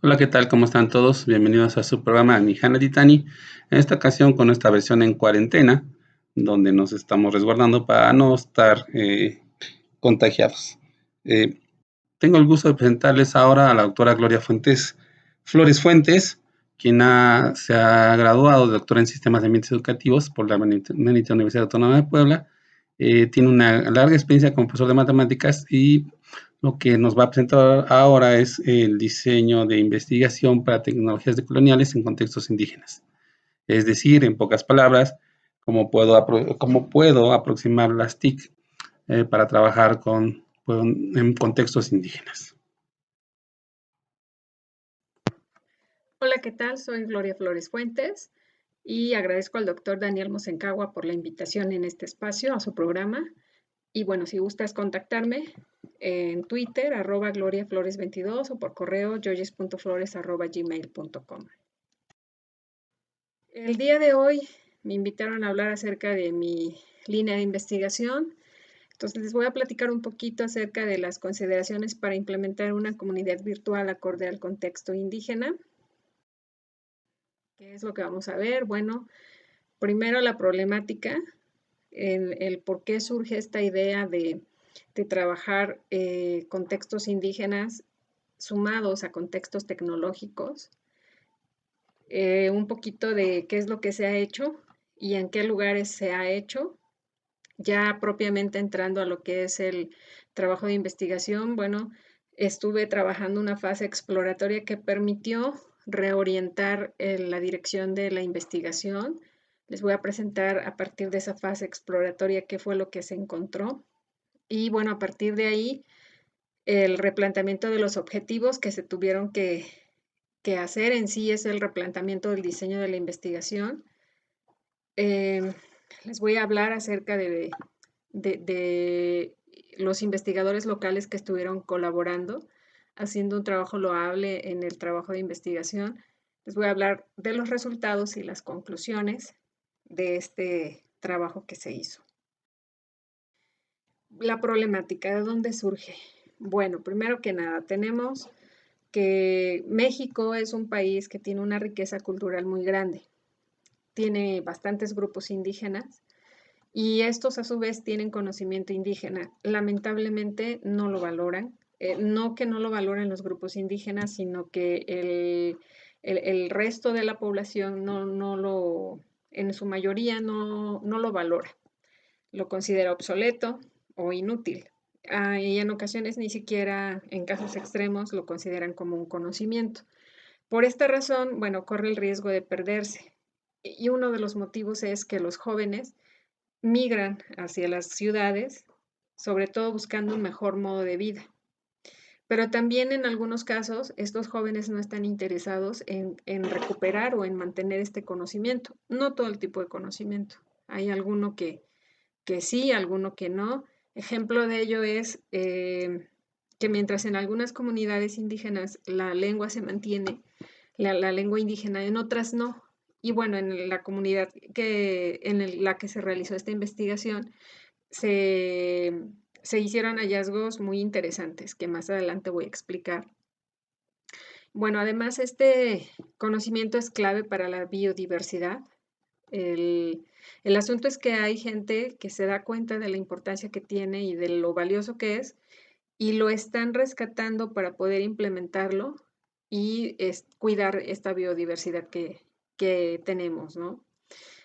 Hola, ¿qué tal? ¿Cómo están todos? Bienvenidos a su programa Nihana Titani. En esta ocasión con esta versión en cuarentena, donde nos estamos resguardando para no estar contagiados. Eh, Tengo el gusto de presentarles ahora a la doctora Gloria Flores Fuentes, quien se ha graduado de doctora en Sistemas de Ambientes Educativos por la Benemérita Universidad Autónoma de Puebla. Tiene una larga experiencia como profesor de matemáticas y lo que nos va a presentar ahora es el diseño de investigación para tecnologías decoloniales en contextos indígenas. Es decir, en pocas palabras, cómo puedo aproximar las TIC para trabajar en contextos indígenas. Hola, ¿qué tal? Soy Gloria Flores Fuentes y agradezco al doctor Daniel Mosencagua por la invitación en este espacio a su programa. Y bueno, si gustas contactarme en Twitter, @gloriaflores22 o por correo yoyes.flores@gmail.com. El día de hoy me invitaron a hablar acerca de mi línea de investigación. Entonces les voy a platicar un poquito acerca de las consideraciones para implementar una comunidad virtual acorde al contexto indígena. ¿Qué es lo que vamos a ver? Bueno, primero la problemática, el por qué surge esta idea de trabajar contextos indígenas sumados a contextos tecnológicos, un poquito de qué es lo que se ha hecho y en qué lugares se ha hecho, ya propiamente entrando a lo que es el trabajo de investigación. Bueno, estuve trabajando una fase exploratoria que permitió reorientar la dirección de la investigación. Les voy a presentar a partir de esa fase exploratoria qué fue lo que se encontró. Y bueno, a partir de ahí, el replanteamiento de los objetivos que se tuvieron que hacer en sí es el replanteamiento del diseño de la investigación. Les voy a hablar acerca de los investigadores locales que estuvieron colaborando, haciendo un trabajo loable en el trabajo de investigación. Les voy a hablar de los resultados y las conclusiones de este trabajo que se hizo. La problemática, ¿de dónde surge? Bueno, primero que nada, tenemos que México es un país que tiene una riqueza cultural muy grande. Tiene bastantes grupos indígenas y estos a su vez tienen conocimiento indígena. Lamentablemente no lo valoran. No que no lo valoren los grupos indígenas, sino que el resto de la población en su mayoría no lo valora. Lo considera obsoleto o inútil. Y en ocasiones ni siquiera, en casos extremos, lo consideran como un conocimiento. Por esta razón, bueno, corre el riesgo de perderse. Y uno de los motivos es que los jóvenes migran hacia las ciudades, sobre todo buscando un mejor modo de vida. Pero también en algunos casos estos jóvenes no están interesados en recuperar o en mantener este conocimiento. No todo el tipo de conocimiento. Hay alguno que sí, alguno que no. Ejemplo de ello es que mientras en algunas comunidades indígenas la lengua se mantiene, la lengua indígena, en otras no. Y bueno, en la comunidad la que se realizó esta investigación, se hicieron hallazgos muy interesantes que más adelante voy a explicar. Bueno, además este conocimiento es clave para la biodiversidad. El asunto es que hay gente que se da cuenta de la importancia que tiene y de lo valioso que es y lo están rescatando para poder implementarlo y cuidar esta biodiversidad que tenemos, ¿no?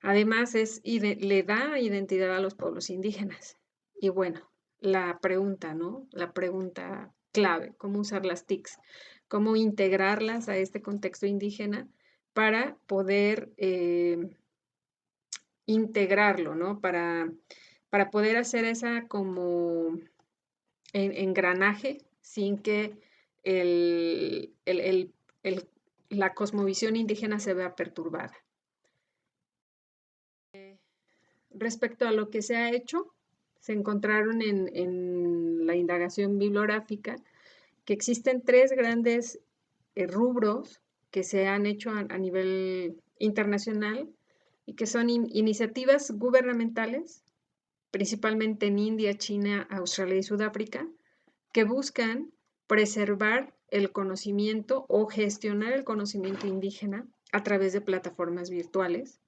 Además, le da identidad a los pueblos indígenas. Y bueno, la pregunta, ¿no? La pregunta clave, ¿cómo usar las TICs? ¿Cómo integrarlas a este contexto indígena para poder integrarlo, ¿no? Para poder hacer esa como engranaje sin que el, el, el, el, la cosmovisión indígena se vea perturbada. Respecto a lo que se ha hecho, se encontraron en la indagación bibliográfica que existen tres grandes rubros que se han hecho a nivel internacional y que son iniciativas gubernamentales, principalmente en India, China, Australia y Sudáfrica, que buscan preservar el conocimiento o gestionar el conocimiento indígena a través de plataformas virtuales.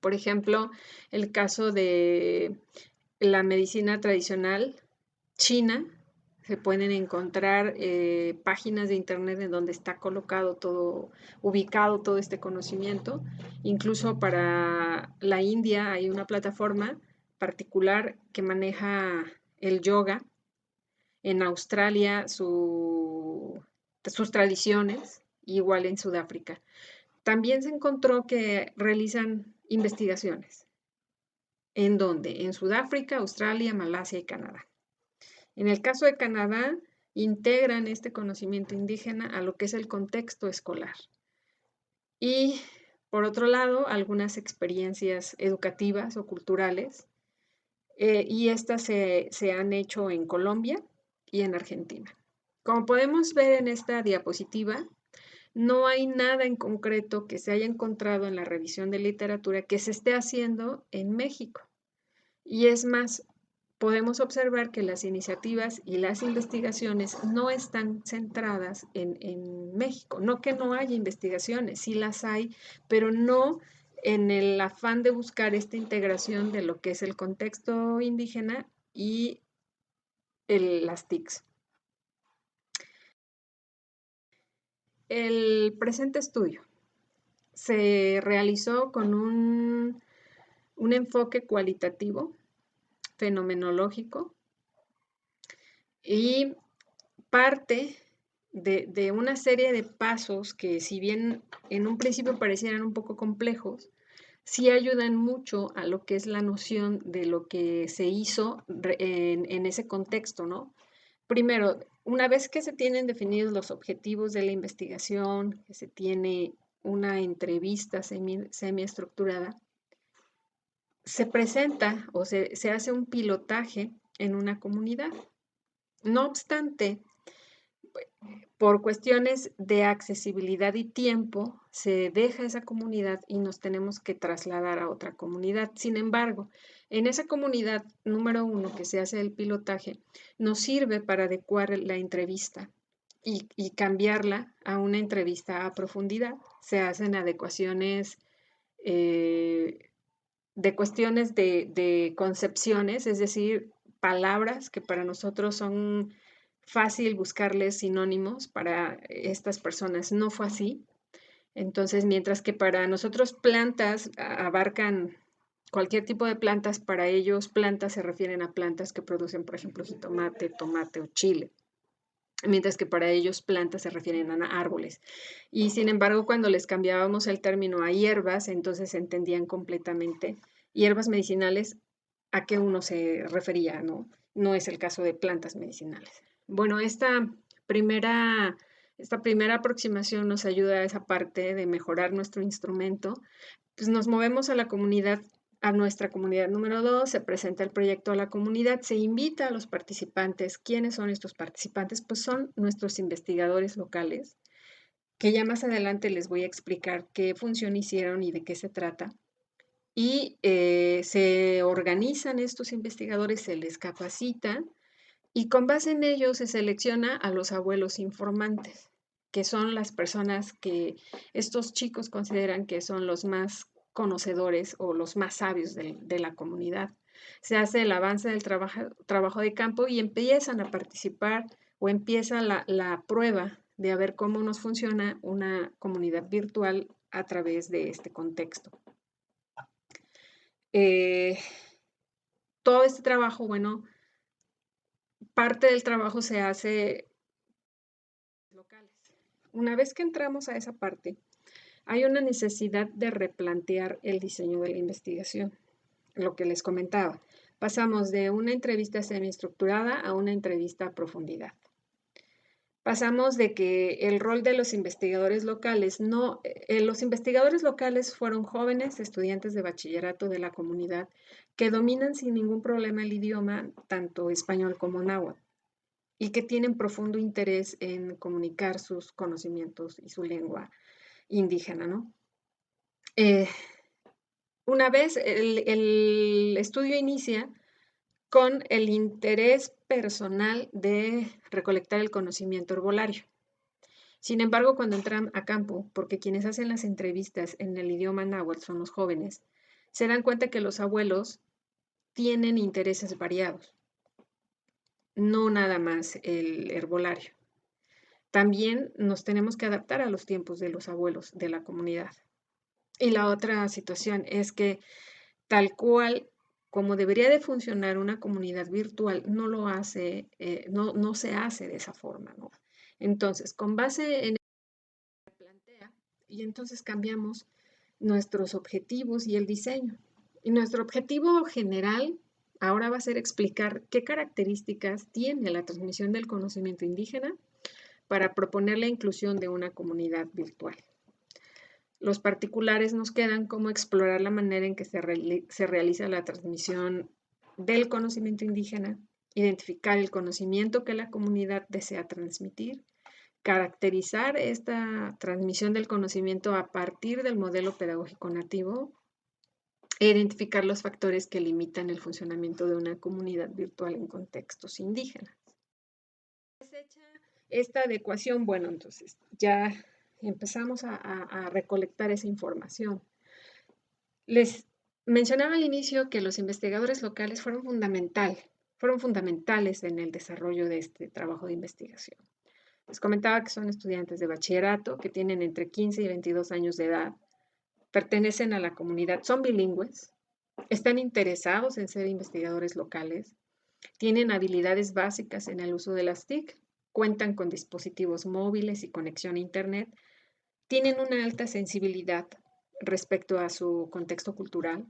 Por ejemplo, el caso de la medicina tradicional china, se pueden encontrar páginas de internet en donde está colocado todo, ubicado todo este conocimiento. Incluso para la India hay una plataforma particular que maneja el yoga. En Australia sus tradiciones, igual en Sudáfrica. También se encontró que realizan investigaciones. ¿En dónde? En Sudáfrica, Australia, Malasia y Canadá. En el caso de Canadá, integran este conocimiento indígena a lo que es el contexto escolar. Y, por otro lado, algunas experiencias educativas o culturales, y estas se han hecho en Colombia y en Argentina. Como podemos ver en esta diapositiva, no hay nada en concreto que se haya encontrado en la revisión de literatura que se esté haciendo en México. Y es más, podemos observar que las iniciativas y las investigaciones no están centradas en México. No que no haya investigaciones, sí las hay, pero no en el afán de buscar esta integración de lo que es el contexto indígena y las TICs. El presente estudio se realizó con un enfoque cualitativo, fenomenológico, y parte de una serie de pasos que, si bien en un principio parecieran un poco complejos, sí ayudan mucho a lo que es la noción de lo que se hizo en ese contexto, ¿no? Primero, una vez que se tienen definidos los objetivos de la investigación, que se tiene una entrevista semiestructurada, se presenta o se hace un pilotaje en una comunidad. No obstante, por cuestiones de accesibilidad y tiempo, se deja esa comunidad y nos tenemos que trasladar a otra comunidad. Sin embargo, en esa comunidad número 1 que se hace el pilotaje, nos sirve para adecuar la entrevista y cambiarla a una entrevista a profundidad. Se hacen adecuaciones de cuestiones de concepciones, es decir, palabras que para nosotros son fácil buscarles sinónimos, para estas personas no fue así. Entonces, mientras que para nosotros plantas abarcan cualquier tipo de plantas, para ellos plantas se refieren a plantas que producen, por ejemplo, jitomate, tomate o chile, mientras que para ellos plantas se refieren a árboles. Y sin embargo, cuando les cambiábamos el término a hierbas, entonces entendían completamente hierbas medicinales a qué uno se refería, ¿no? No es el caso de plantas medicinales. Bueno, esta primera aproximación nos ayuda a esa parte de mejorar nuestro instrumento. Pues nos movemos a nuestra comunidad número 2, se presenta el proyecto a la comunidad, se invita a los participantes. ¿Quiénes son estos participantes? Pues son nuestros investigadores locales, que ya más adelante les voy a explicar qué función hicieron y de qué se trata. Y se organizan estos investigadores, se les capacita y con base en ellos se selecciona a los abuelos informantes, que son las personas que estos chicos consideran que son los más conocedores o los más sabios de la comunidad. Se hace el avance del trabajo de campo y empiezan a participar o empieza la prueba de a ver cómo nos funciona una comunidad virtual a través de este contexto. Todo este trabajo, bueno, parte del trabajo se hace locales. Una vez que entramos a esa parte, hay una necesidad de replantear el diseño de la investigación, lo que les comentaba. Pasamos de una entrevista semiestructurada a una entrevista a profundidad. Pasamos de que el rol de los investigadores locales los investigadores locales fueron jóvenes estudiantes de bachillerato de la comunidad que dominan sin ningún problema el idioma, tanto español como náhuatl, y que tienen profundo interés en comunicar sus conocimientos y su lengua indígena, ¿no? Una vez el estudio inicia con el interés personal de recolectar el conocimiento herbolario. Sin embargo, cuando entran a campo, porque quienes hacen las entrevistas en el idioma náhuatl son los jóvenes, se dan cuenta que los abuelos tienen intereses variados, no nada más el herbolario. También nos tenemos que adaptar a los tiempos de los abuelos de la comunidad. Y la otra situación es que tal cual como debería de funcionar una comunidad virtual, no lo hace, no se hace de esa forma, ¿no? Entonces, con base en plantea y entonces cambiamos nuestros objetivos y el diseño. Y nuestro objetivo general ahora va a ser explicar qué características tiene la transmisión del conocimiento indígena para proponer la inclusión de una comunidad virtual. Los particulares nos quedan como explorar la manera en que se realiza la transmisión del conocimiento indígena, identificar el conocimiento que la comunidad desea transmitir, caracterizar esta transmisión del conocimiento a partir del modelo pedagógico nativo e identificar los factores que limitan el funcionamiento de una comunidad virtual en contextos indígenas. Hecha esta adecuación, bueno, entonces ya empezamos a recolectar esa información. Les mencionaba al inicio que los investigadores locales fueron fundamentales en el desarrollo de este trabajo de investigación. Les comentaba que son estudiantes de bachillerato, que tienen entre 15 y 22 años de edad, pertenecen a la comunidad, son bilingües, están interesados en ser investigadores locales, tienen habilidades básicas en el uso de las TIC, cuentan con dispositivos móviles y conexión a Internet, tienen una alta sensibilidad respecto a su contexto cultural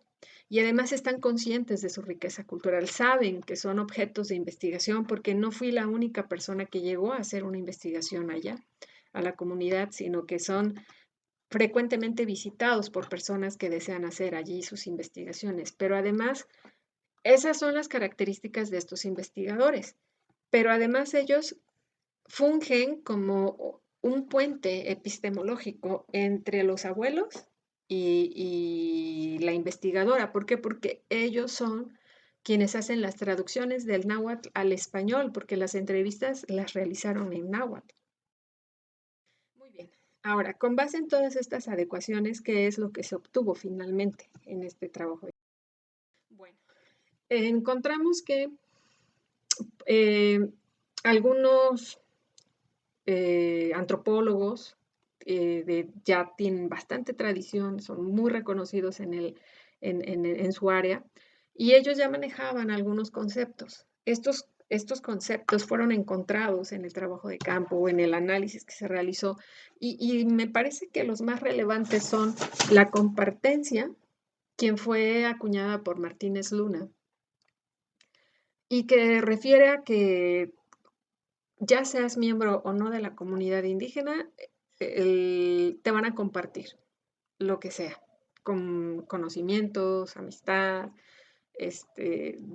y además están conscientes de su riqueza cultural, saben que son objetos de investigación porque no fui la única persona que llegó a hacer una investigación allá, a la comunidad, sino que son frecuentemente visitados por personas que desean hacer allí sus investigaciones. Pero además, esas son las características de estos investigadores. Pero además ellos fungen como un puente epistemológico entre los abuelos y la investigadora. ¿Por qué? Porque ellos son quienes hacen las traducciones del náhuatl al español, porque las entrevistas las realizaron en náhuatl. Muy bien. Ahora, con base en todas estas adecuaciones, ¿qué es lo que se obtuvo finalmente en este trabajo? Bueno, encontramos que algunos antropólogos ya tienen bastante tradición, son muy reconocidos en su área, y ellos ya manejaban algunos conceptos. Estos conceptos fueron encontrados en el trabajo de campo o en el análisis que se realizó, y me parece que los más relevantes son la compartencia, quien fue acuñada por Martínez Luna, y que refiere a que ya seas miembro o no de la comunidad indígena, te van a compartir lo que sea, con conocimientos, amistad,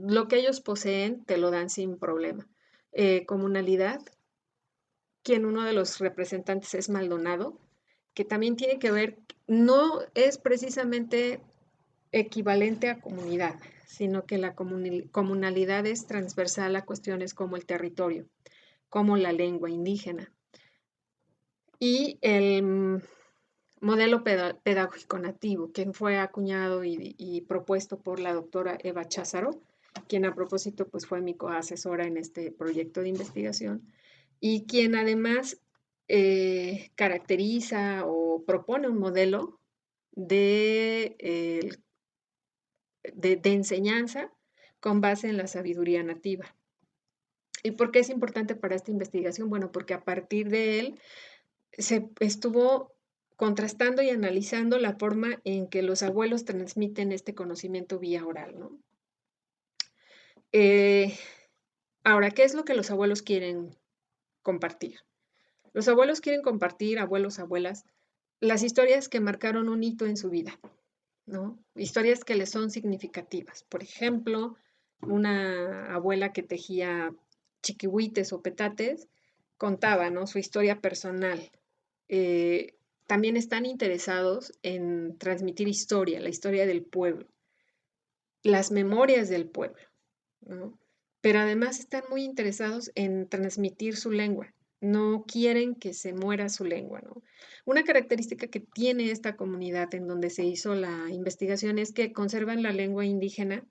lo que ellos poseen te lo dan sin problema. Comunalidad, quien uno de los representantes es Maldonado, que también tiene que ver, no es precisamente equivalente a comunidad, sino que la comunalidad es transversal a cuestiones como el territorio, como la lengua indígena. Y el modelo pedagógico nativo, que fue acuñado y propuesto por la doctora Eva Cházaro, quien a propósito pues, fue mi coasesora en este proyecto de investigación, y quien además caracteriza o propone un modelo de enseñanza con base en la sabiduría nativa. ¿Y por qué es importante para esta investigación? Bueno, porque a partir de él se estuvo contrastando y analizando la forma en que los abuelos transmiten este conocimiento vía oral, ¿no? Ahora, ¿qué es lo que los abuelos quieren compartir? Los abuelos quieren compartir, abuelos, abuelas, las historias que marcaron un hito en su vida, ¿no? Historias que les son significativas. Por ejemplo, una abuela que tejía chiquihuites o petates contaba, ¿no? Su historia personal. También están interesados en transmitir historia, la historia del pueblo, las memorias del pueblo, ¿no? pero además están muy interesados en transmitir su lengua. No quieren que se muera su lengua, ¿no? Una característica que tiene esta comunidad en donde se hizo la investigación es que conservan la lengua indígena.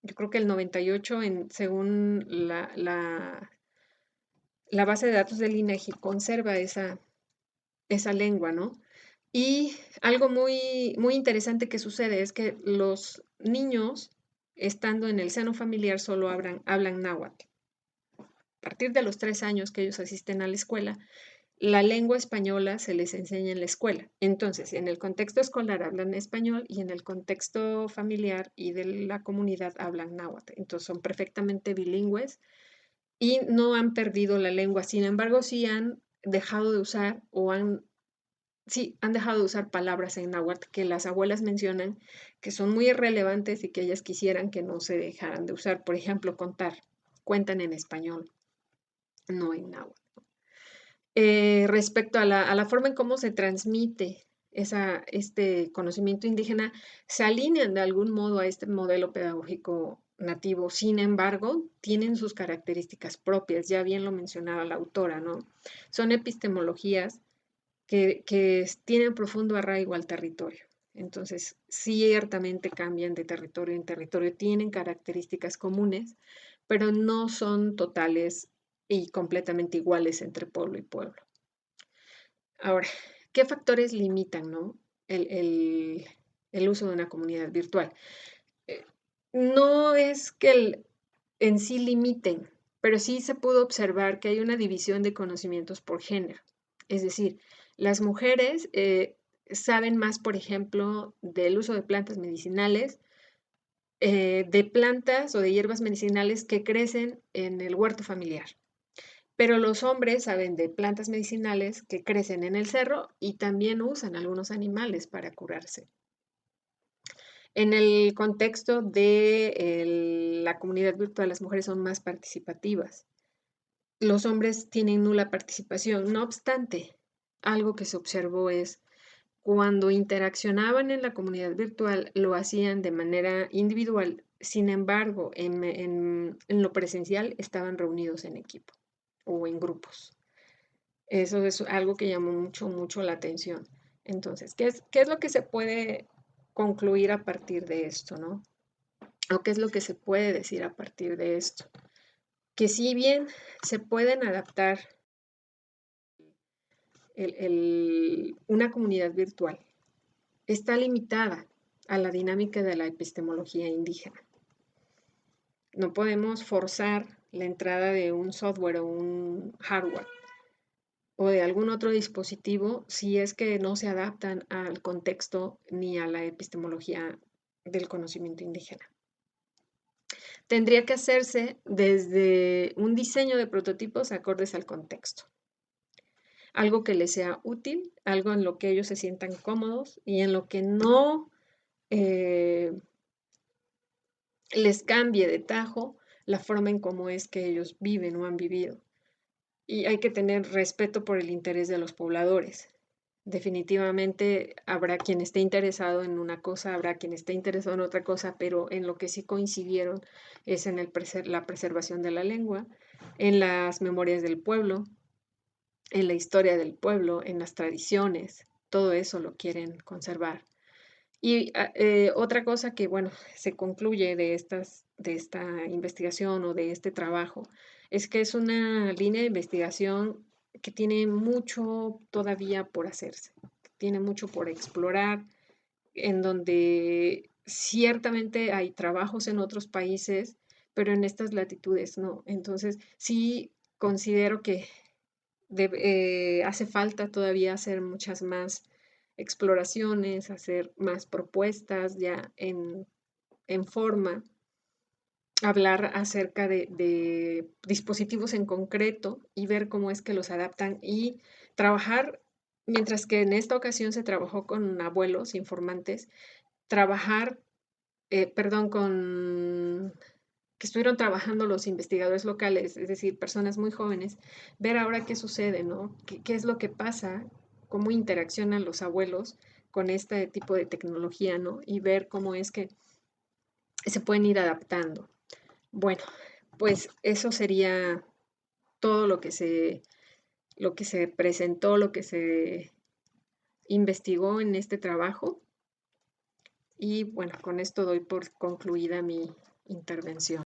Yo creo que el 98, según la base de datos del INEGI, conserva esa lengua, ¿no? Y algo muy, muy interesante que sucede es que los niños, estando en el seno familiar, solo hablan náhuatl. A partir de los 3 años que ellos asisten a la escuela, la lengua española se les enseña en la escuela. Entonces, en el contexto escolar hablan español y en el contexto familiar y de la comunidad hablan náhuatl. Entonces, son perfectamente bilingües y no han perdido la lengua. Sin embargo, sí han dejado de usar sí, han dejado de usar palabras en náhuatl que las abuelas mencionan que son muy irrelevantes y que ellas quisieran que no se dejaran de usar. Por ejemplo, contar. Cuentan en español, no en náhuatl. Respecto a la forma en cómo se transmite este conocimiento indígena, se alinean de algún modo a este modelo pedagógico nativo. Sin embargo, tienen sus características propias, ya bien lo mencionaba la autora, ¿no? Son epistemologías que tienen profundo arraigo al territorio. Entonces, ciertamente cambian de territorio en territorio, tienen características comunes, pero no son totales y completamente iguales entre pueblo y pueblo. Ahora, ¿qué factores limitan, no? el uso de una comunidad virtual? Eh, no es que en sí limiten, pero sí se pudo observar que hay una división de conocimientos por género. Es decir, las mujeres saben más, por ejemplo, del uso de plantas medicinales, de plantas o de hierbas medicinales que crecen en el huerto familiar. Pero los hombres saben de plantas medicinales que crecen en el cerro y también usan algunos animales para curarse. En el contexto de la comunidad virtual, las mujeres son más participativas. Los hombres tienen nula participación. No obstante, algo que se observó es cuando interaccionaban en la comunidad virtual, lo hacían de manera individual. Sin embargo, en lo presencial estaban reunidos en equipo o en grupos. Eso es algo que llamó mucho, mucho la atención. Entonces, qué es lo que se puede concluir a partir de esto, ¿no? ¿O qué es lo que se puede decir a partir de esto? Que si bien se pueden adaptar una comunidad virtual, está limitada a la dinámica de la epistemología indígena. No podemos forzar la entrada de un software o un hardware o de algún otro dispositivo si es que no se adaptan al contexto ni a la epistemología del conocimiento indígena. Tendría que hacerse desde un diseño de prototipos acordes al contexto. Algo que les sea útil, algo en lo que ellos se sientan cómodos y en lo que no les cambie de tajo la forma en cómo es que ellos viven o han vivido. Y hay que tener respeto por el interés de los pobladores. Definitivamente habrá quien esté interesado en una cosa, habrá quien esté interesado en otra cosa, pero en lo que sí coincidieron es en la preservación de la lengua, en las memorias del pueblo, en la historia del pueblo, en las tradiciones, todo eso lo quieren conservar. Y otra cosa que, bueno, se concluye de esta investigación o de este trabajo es que es una línea de investigación que tiene mucho todavía por hacerse, tiene mucho por explorar, en donde ciertamente hay trabajos en otros países, pero en estas latitudes no. Entonces, sí considero que hace falta todavía hacer muchas más exploraciones, hacer más propuestas ya en forma, hablar acerca de dispositivos en concreto y ver cómo es que los adaptan y trabajar, mientras que en esta ocasión se trabajó con abuelos informantes, trabajar, perdón, con que estuvieron trabajando los investigadores locales, es decir, personas muy jóvenes, ver ahora qué sucede, ¿no? ¿Qué es lo que pasa? ¿Cómo interaccionan los abuelos con este tipo de tecnología, ¿no? Y ver cómo es que se pueden ir adaptando. Bueno, pues eso sería todo lo que se presentó, lo que se investigó en este trabajo. Y bueno, con esto doy por concluida mi intervención.